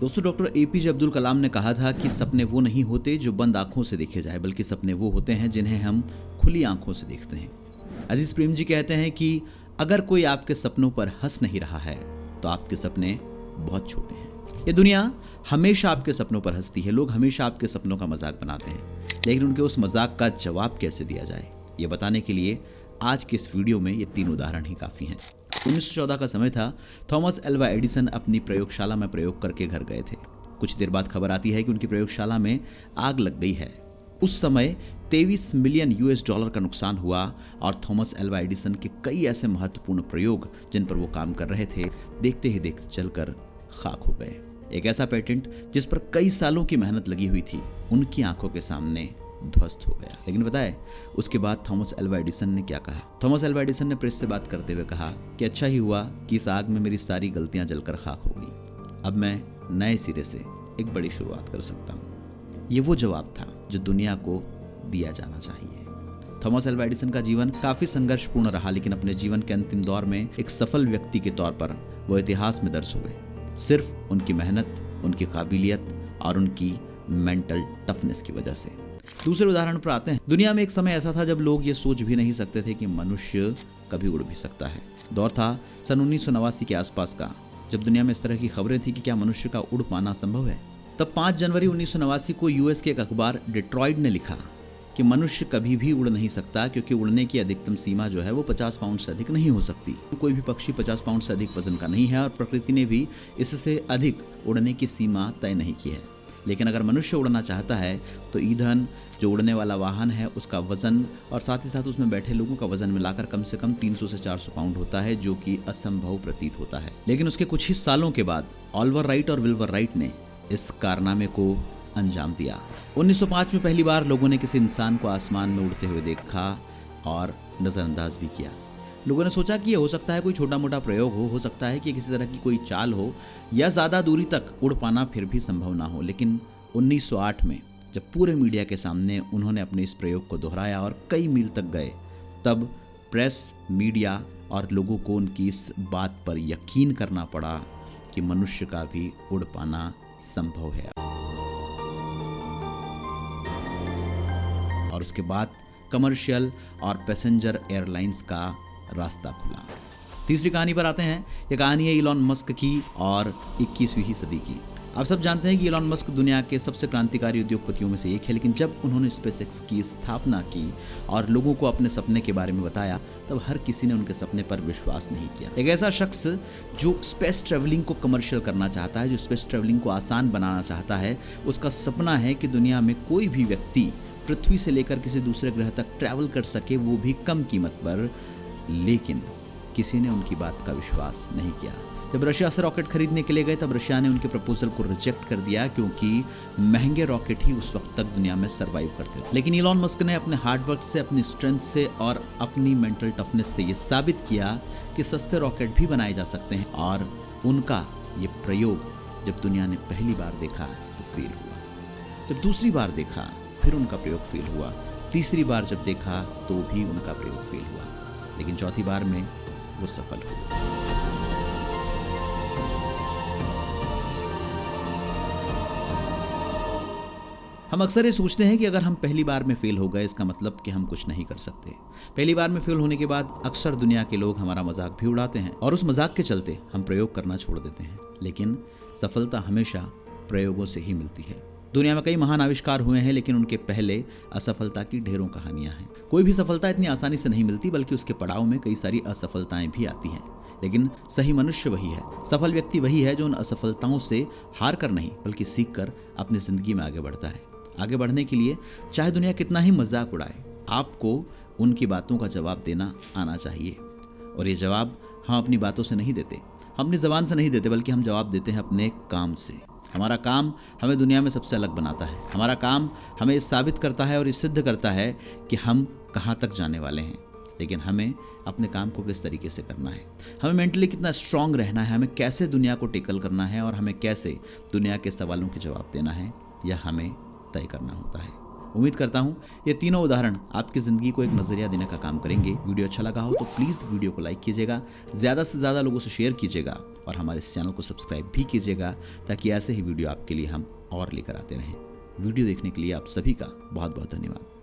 दोस्तों, doctor APJ Abdul Kalam ने कहा था कि सपने वो नहीं होते जो बंद आंखों से देखे जाए, बल्कि सपने वो होते हैं जिन्हें हम खुली आंखों से देखते हैं। अजीज प्रेम जी कहते हैं कि अगर कोई आपके सपनों पर हंस नहीं रहा है तो आपके सपने बहुत छोटे हैं। ये दुनिया हमेशा आपके सपनों पर हंसती है। लोग हमेशा आपके सपनों का मजाक बनाते हैं, लेकिन उनके उस मजाक का जवाब कैसे दिया जाए, ये बताने के लिए आज के इस वीडियो में ये 3 उदाहरण ही काफ़ी हैं। 1914 का समय था। थॉमस एल्वा एडिसन अपनी प्रयोगशाला में प्रयोग करके घर गए थे। कुछ देर बाद खबर आती है कि उनकी प्रयोगशाला में आग लग गई है। उस समय 23 मिलियन US डॉलर का नुकसान हुआ और थॉमस एल्वा एडिसन के कई ऐसे महत्वपूर्ण प्रयोग जिन पर वो काम कर रहे थे, देखते ही देखते जलकर खाक हो गए। एक ऐसा पेटेंट जिस पर कई सालों की मेहनत लगी हुई थी, उनकी आंखों के सामने ध्वस्त हो गया। लेकिन बताए उसके बाद थॉमस एल्वा एडिसन ने क्या कहा? थॉमस एल्वा एडिसन ने प्रेस से बात करते हुए कहा कि अच्छा ही हुआ कि इस आग में मेरी सारी गलतियां जलकर खाक हो गई। अब मैं नए सिरे से एक बड़ी शुरुआत कर सकता हूँ। ये वो जवाब था जो दुनिया को दिया जाना चाहिए। थॉमस एल्वा एडिसन का जीवन काफी संघर्षपूर्ण रहा, लेकिन अपने जीवन के अंतिम दौर में एक सफल व्यक्ति के तौर पर वो इतिहास में दर्ज हुए, सिर्फ उनकी मेहनत, उनकी काबिलियत और उनकी मेंटल टफनेस की वजह से। दूसरे उदाहरण पर आते हैं। दुनिया में एक समय ऐसा था जब लोग ये सोच भी नहीं सकते थे कि मनुष्य कभी उड़ भी सकता है। दौर था सन 1989 के आसपास का, जब दुनिया में इस तरह की खबरें थी कि क्या मनुष्य का उड़ पाना संभव है। तब 5 जनवरी 1989 को यूएस के एक अखबार डेट्रॉइट ने लिखा कि मनुष्य कभी भी उड़ नहीं सकता, क्योंकि उड़ने की अधिकतम सीमा जो है वो 50 पाउंड से अधिक नहीं हो सकती। कोई भी पक्षी 50 पाउंड से अधिक वजन का नहीं है और प्रकृति ने भी इससे अधिक उड़ने की सीमा तय नहीं की है। लेकिन अगर मनुष्य उड़ना चाहता है तो ईंधन, जो उड़ने वाला वाहन है, उसका वजन और साथ ही साथ उसमें बैठे लोगों का वजन मिलाकर कम से कम 300 से 400 पाउंड होता है, जो कि असंभव प्रतीत होता है। लेकिन उसके कुछ ही सालों के बाद ऑलिवर राइट और विल्बर राइट ने इस कारनामे को अंजाम दिया। 1905 में पहली बार लोगों ने किसी इंसान को आसमान में उड़ते हुए देखा और नजरअंदाज भी किया। लोगों ने सोचा कि ये हो सकता है कोई छोटा मोटा प्रयोग हो सकता है कि किसी तरह की कोई चाल हो या ज़्यादा दूरी तक उड़ पाना फिर भी संभव ना हो। लेकिन 1908 में जब पूरे मीडिया के सामने उन्होंने अपने इस प्रयोग को दोहराया और कई मील तक गए, तब प्रेस, मीडिया और लोगों को उनकी इस बात पर यकीन करना पड़ा कि मनुष्य का भी उड़ पाना संभव है। और उसके बाद कमर्शियल और पैसेंजर एयरलाइंस का रास्ता खुला। तीसरी कहानी पर आते हैं। यह कहानी है इलॉन मस्क की और 21वीं सदी की। आप सब जानते हैं कि इलॉन मस्क दुनिया के सबसे क्रांतिकारी उद्योगपतियों में से एक है, लेकिन जब उन्होंने स्पेसएक्स की स्थापना की और लोगों को अपने सपने के बारे में बताया, तब हर किसी ने उनके सपने पर विश्वास नहीं किया। एक ऐसा शख्स जो स्पेस ट्रैवलिंग को कमर्शियल करना चाहता है, जो स्पेस ट्रैवलिंग को आसान बनाना चाहता है, उसका सपना है कि दुनिया में कोई भी व्यक्ति पृथ्वी से लेकर किसी दूसरे ग्रह तक ट्रैवल कर सके, वो भी कम कीमत पर। लेकिन किसी ने उनकी बात का विश्वास नहीं किया। जब रशिया से रॉकेट खरीदने के लिए गए, तब रशिया ने उनके प्रपोजल को रिजेक्ट कर दिया, क्योंकि महंगे रॉकेट ही उस वक्त तक दुनिया में सरवाइव करते थे। लेकिन इलॉन मस्क ने अपने हार्डवर्क से, अपनी स्ट्रेंथ से और अपनी मेंटल टफनेस से ये साबित किया कि सस्ते रॉकेट भी बनाए जा सकते हैं। और उनका ये प्रयोग जब दुनिया ने पहली बार देखा तो फेल हुआ। जब दूसरी बार देखा फिर उनका प्रयोग फेल हुआ। तीसरी बार जब देखा तो भी उनका प्रयोग फेल हुआ। लेकिन चौथी बार में वो सफल हुए। हम अक्सर ये सोचते हैं कि अगर हम पहली बार में फेल हो गए, इसका मतलब कि हम कुछ नहीं कर सकते। पहली बार में फेल होने के बाद अक्सर दुनिया के लोग हमारा मजाक भी उड़ाते हैं और उस मजाक के चलते हम प्रयोग करना छोड़ देते हैं। लेकिन सफलता हमेशा प्रयोगों से ही मिलती है। दुनिया में कई महान आविष्कार हुए हैं, लेकिन उनके पहले असफलता की ढेरों कहानियां हैं। कोई भी सफलता इतनी आसानी से नहीं मिलती, बल्कि उसके पड़ाव में कई सारी असफलताएं भी आती हैं। लेकिन सही मनुष्य वही है, सफल व्यक्ति वही है जो उन असफलताओं से हार कर नहीं, बल्कि सीख कर अपनी जिंदगी में आगे बढ़ता है। आगे बढ़ने के लिए चाहे दुनिया कितना ही मजाक उड़ाए, आपको उनकी बातों का जवाब देना आना चाहिए। और ये जवाब हम अपनी बातों से नहीं देते, हम अपनी जबान से नहीं देते, बल्कि हम जवाब देते हैं अपने काम से। हमारा काम हमें दुनिया में सबसे अलग बनाता है। हमारा काम हमें ये साबित करता है और ये सिद्ध करता है कि हम कहाँ तक जाने वाले हैं। लेकिन हमें अपने काम को किस तरीके से करना है, हमें मेंटली कितना स्ट्रांग रहना है, हमें कैसे दुनिया को टेकल करना है और हमें कैसे दुनिया के सवालों के जवाब देना है, यह हमें तय करना होता है। उम्मीद करता हूँ ये तीनों उदाहरण आपकी ज़िंदगी को एक नज़रिया देने का काम करेंगे। वीडियो अच्छा लगा हो तो प्लीज़ वीडियो को लाइक कीजिएगा, ज़्यादा से ज़्यादा लोगों से शेयर कीजिएगा और हमारे इस चैनल को सब्सक्राइब भी कीजिएगा ताकि ऐसे ही वीडियो आपके लिए हम और लेकर आते रहें। वीडियो देखने के लिए आप सभी का बहुत बहुत धन्यवाद।